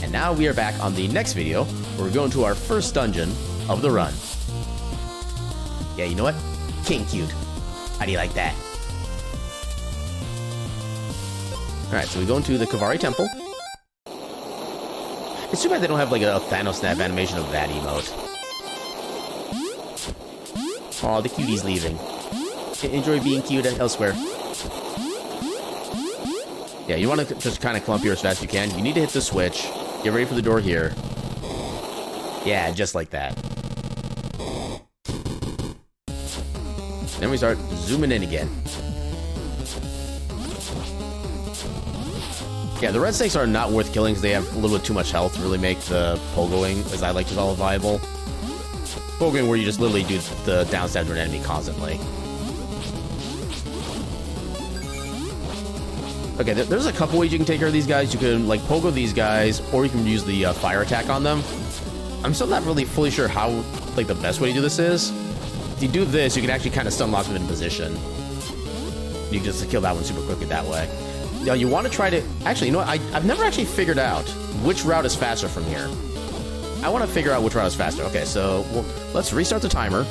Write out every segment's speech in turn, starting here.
And now we are back on the next video, where we're going to our first dungeon of the run. Yeah, you know what? King cute. How do you like that? Alright, so we go into the Khevari Temple. It's too bad they don't have like a Thanos snap animation of that emote. Aw, the cutie's leaving. Enjoy being cute elsewhere. Yeah, you want to just kind of clump here as fast as you can. You need to hit the switch. Get ready for the door here. Yeah, just like that. Then we start zooming in again. Yeah, the red snakes are not worth killing because they have a little bit too much health to really make the pogoing, as I like to call it, viable. Pogoing where you just literally do the downstab to an enemy constantly. Okay, there's a couple ways you can take care of these guys. You can, like, pogo these guys, or you can use the fire attack on them. I'm still not really fully sure how, like, the best way to do this is. If you do this, you can actually kind of stun lock them in position. You can just kill that one super quickly that way. Now, you want to try to... Actually, you know what? I've never actually figured out which route is faster from here. I want to figure out which route is faster. Okay, so let's restart the timer.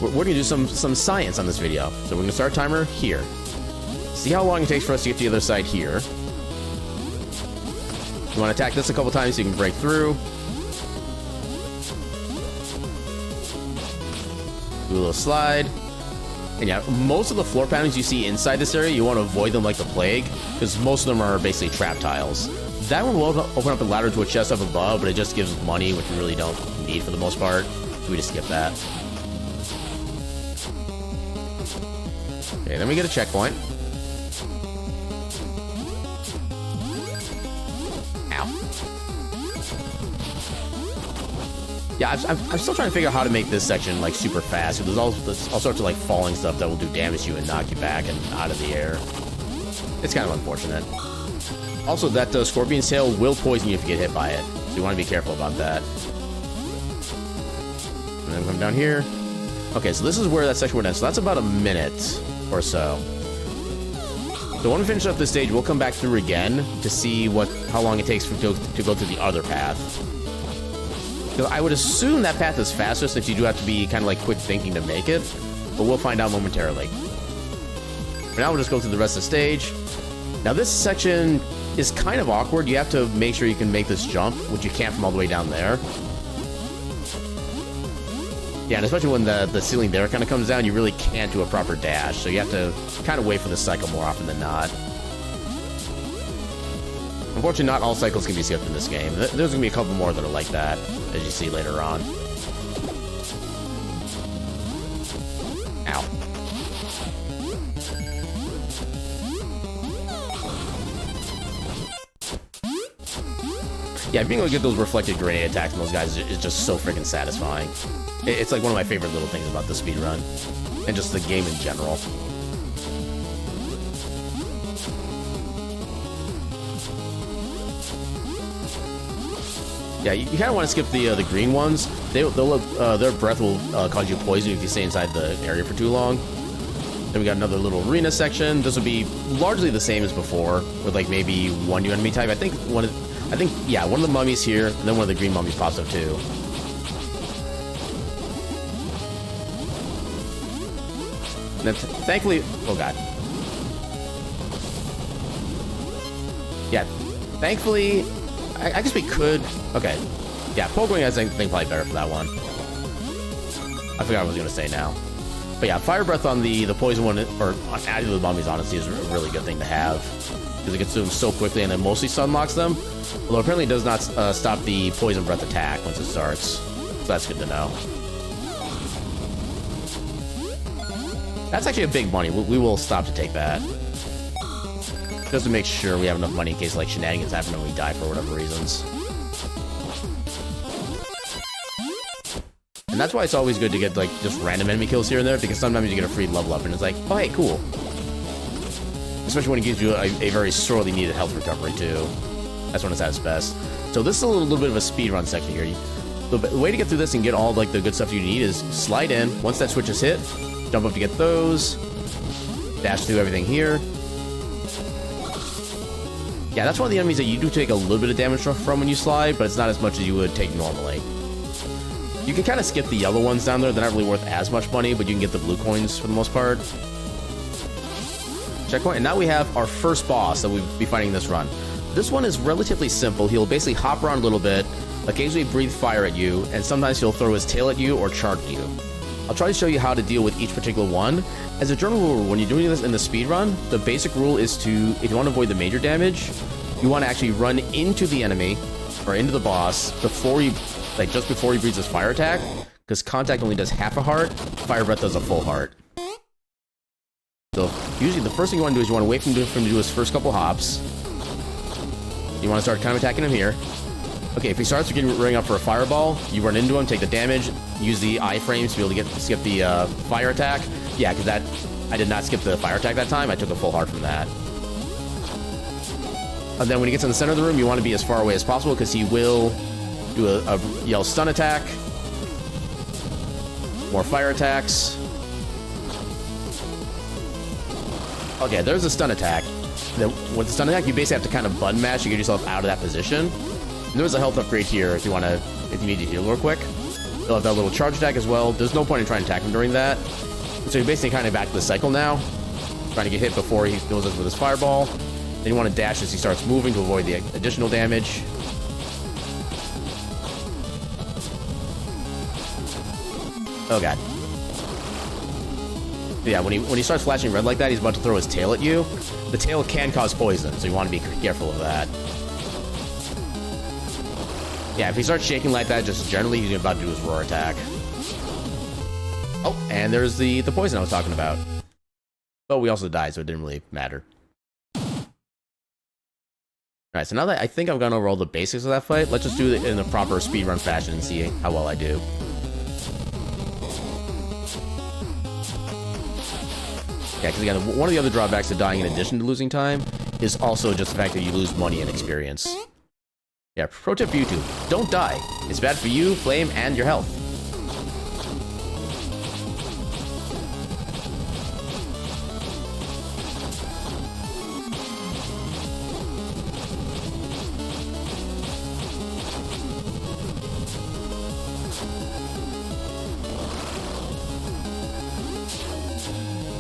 We're going to do some science on this video. So we're going to start a timer here. See how long it takes for us to get to the other side here. You want to attack this a couple times so you can break through. Do a little slide. And yeah, most of the floor patterns you see inside this area, you want to avoid them like the plague, because most of them are basically trap tiles. That one will open up a ladder to a chest up above, but it just gives money, which we really don't need for the most part. So we just skip that. Okay, then we get a checkpoint. Yeah, I'm still trying to figure out how to make this section, like, super fast. There's all sorts of, like, falling stuff that will do damage to you and knock you back and out of the air. It's kind of unfortunate. Also, that Scorpion's tail will poison you if you get hit by it. So you want to be careful about that. And then come down here. Okay, so this is where that section would end. So that's about a minute or so. So when we finish up this stage, we'll come back through again to see how long it takes to go through the other path. Because I would assume that path is faster, since you do have to be kind of like quick thinking to make it, but we'll find out momentarily. For now, we'll just go through the rest of the stage. Now, this section is kind of awkward. You have to make sure you can make this jump, which you can't from all the way down there. Yeah, and especially when the ceiling there kind of comes down, you really can't do a proper dash, so you have to kind of wait for the cycle more often than not. Unfortunately, not all cycles can be skipped in this game. There's going to be a couple more that are like that, as you see later on. Ow. Yeah, being able to get those reflected grenade attacks from those guys is just so freaking satisfying. It's like one of my favorite little things about the speedrun, and just the game in general. Yeah, you kind of want to skip the green ones. Their breath will cause you poison if you stay inside the area for too long. Then we got another little arena section. This will be largely the same as before, with like maybe one new enemy type. I think one of the mummies here, and then one of the green mummies pops up too. And then thankfully, oh god. Yeah, thankfully. I guess we could... Okay. Yeah, pogoing I think probably better for that one. I forgot what I was going to say now. But yeah, Fire Breath on the poison one, or on adding to the mummies, honestly, is a really good thing to have. Because it gets to them so quickly and then mostly stun locks them. Although apparently it does not stop the Poison Breath attack once it starts. So that's good to know. That's actually a big money. We will stop to take that. Just to make sure we have enough money in case like shenanigans happen and we die for whatever reasons. And that's why it's always good to get like just random enemy kills here and there, because sometimes you get a free level up and it's like, oh hey, cool. Especially when it gives you a very sorely needed health recovery too. That's when it's at its best. So this is a little bit of a speedrun section here. The way to get through this and get all like the good stuff you need is slide in. Once that switch is hit, jump up to get those. Dash through everything here. Yeah, that's one of the enemies that you do take a little bit of damage from when you slide, but it's not as much as you would take normally. You can kind of skip the yellow ones down there. They're not really worth as much money, but you can get the blue coins for the most part. Checkpoint. And now we have our first boss that we'll be fighting this run. This one is relatively simple. He'll basically hop around a little bit, occasionally breathe fire at you, and sometimes he'll throw his tail at you or charge you. I'll try to show you how to deal with each particular one. As a general rule, when you're doing this in the speedrun, the basic rule is to, if you want to avoid the major damage, you want to actually run into the enemy, or into the boss, before you, like just before he breathes his fire attack, because contact only does half a heart, fire breath does a full heart. So usually the first thing you want to do is you want to wait for him to do his first couple hops. You want to start kind of attacking him here. Okay, if he starts getting running up for a fireball, you run into him, take the damage, use the iframes to be able to skip the fire attack. Yeah, because that I did not skip the fire attack that time. I took a full heart from that. And then when he gets in the center of the room, you want to be as far away as possible because he will do a yell stun attack. More fire attacks. Okay, there's a stun attack. Then with the stun attack, you basically have to kind of button mash to get yourself out of that position. And there's a health upgrade here if you need to heal real quick. You'll have that little charge attack as well. There's no point in trying to attack him during that. So you're basically kind of back to the cycle now. Trying to get hit before he goes up with his fireball. Then you want to dash as he starts moving to avoid the additional damage. Oh god. Yeah, when he starts flashing red like that, he's about to throw his tail at you. The tail can cause poison, so you want to be careful of that. Yeah, if he starts shaking like that, just generally, he's about to do his roar attack. Oh, and there's the poison I was talking about. But we also died, so it didn't really matter. Alright, so now that I think I've gone over all the basics of that fight, let's just do it in a proper speedrun fashion and see how well I do. Yeah, because again, one of the other drawbacks to dying in addition to losing time is also just the fact that you lose money and experience. Yeah, pro tip for you two, don't die. It's bad for you, Flame, and your health.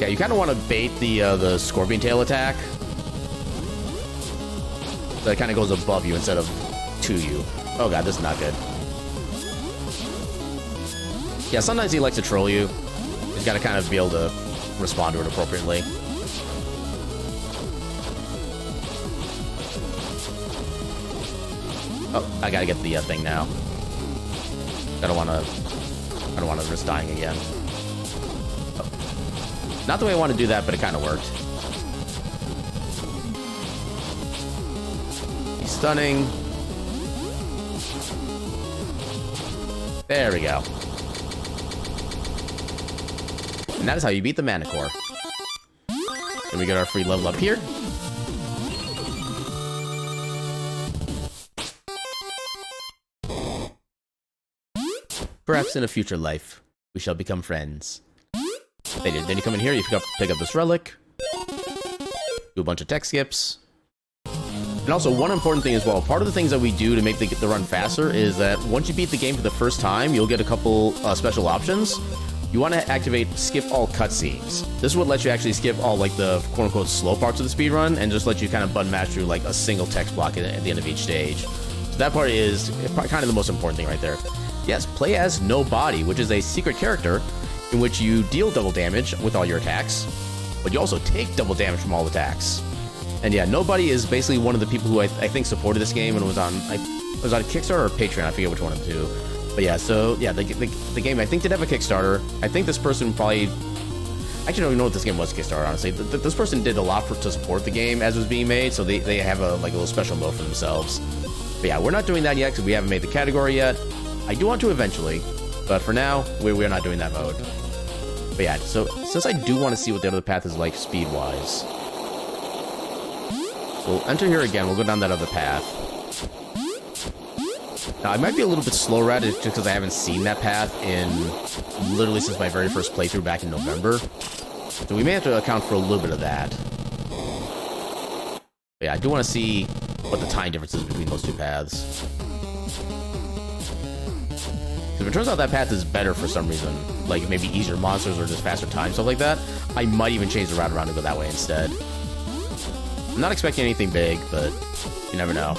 Yeah, you kind of want to bait the scorpion tail attack. So it kind of goes above you instead of to you. Oh god, this is not good. Yeah, sometimes he likes to troll you. He's got to kind of be able to respond to it appropriately. Oh, I gotta get the thing now. I don't want to risk dying again. Not the way I want to do that, but it kind of worked. He's stunning. There we go. And that is how you beat the manticore. Then we get our free level up here. Perhaps in a future life, we shall become friends. Then you come in here, you pick up this relic, do a bunch of tech skips. And also, one important thing as well, part of the things that we do to make the run faster is that once you beat the game for the first time, you'll get a couple special options. You want to activate skip all cutscenes. This is what lets you actually skip all like the quote-unquote slow parts of the speedrun and just let you kind of button mash through like a single text block at the end of each stage. So that part is kind of the most important thing right there. Yes, play as Nobody, which is a secret character in which you deal double damage with all your attacks, but you also take double damage from all attacks. And yeah, Nobody is basically one of the people who I think supported this game and was on Kickstarter or Patreon, I forget which one of the two. But yeah, so yeah, the game I think did have a Kickstarter. I think this person probably, actually don't even know what this game was Kickstarter, honestly. This person did a lot to support the game as it was being made, so they have a little special mode for themselves. But yeah, we're not doing that yet because we haven't made the category yet. I do want to eventually, but for now, we're not doing that mode. But yeah, so since I do want to see what the other path is like speed-wise, we'll enter here again. We'll go down that other path. Now, I might be a little bit slower at it just because I haven't seen that path in literally since my very first playthrough back in November. So we may have to account for a little bit of that. But yeah, I do want to see what the time difference is between those two paths. If it turns out that path is better for some reason, like maybe easier monsters or just faster time, stuff like that, I might even change the route around and go that way instead. I'm not expecting anything big, but you never know.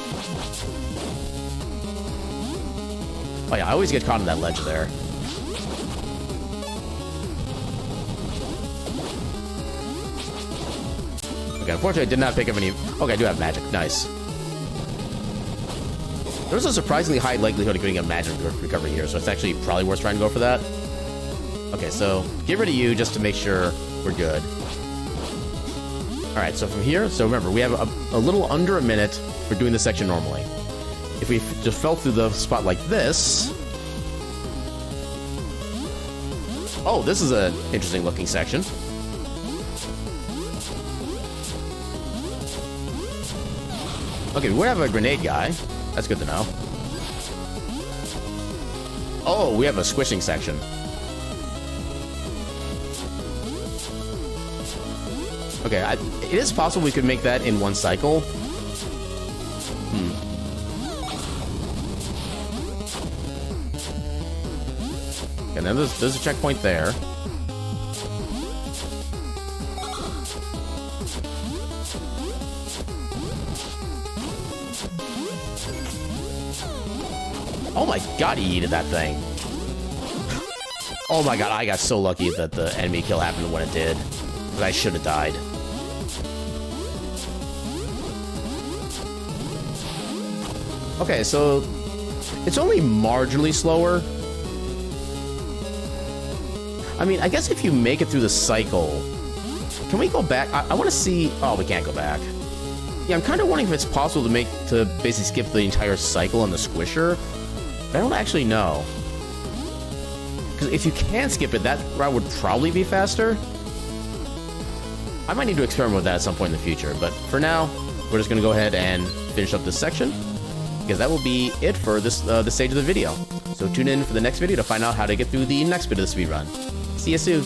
Oh yeah, I always get caught on that ledge there. Okay, unfortunately I did not pick up any... Okay, I do have magic. Nice. There's a surprisingly high likelihood of getting a magic recovery here, so it's actually probably worth trying to go for that. Okay, so get rid of you just to make sure we're good. Alright, so from here, so remember, we have a little under a minute for doing this section normally. If we just fell through the spot like this... Oh, this is an interesting looking section. Okay, we have a grenade guy. That's good to know. Oh, we have a squishing section. Okay, it is possible we could make that in one cycle. And then there's a checkpoint there. Oh my god, he yeeted that thing. Oh my god, I got so lucky that the enemy kill happened when it did. Because I should have died. Okay, so it's only marginally slower. I mean, I guess if you make it through the cycle... Can we go back? I want to see... Oh, we can't go back. Yeah, I'm kind of wondering if it's possible to basically skip the entire cycle on the squisher. But I don't actually know. Because if you can skip it, that route would probably be faster. I might need to experiment with that at some point in the future. But for now, we're just going to go ahead and finish up this section. Because that will be it for this stage of the video. So tune in for the next video to find out how to get through the next bit of the speedrun. See you soon.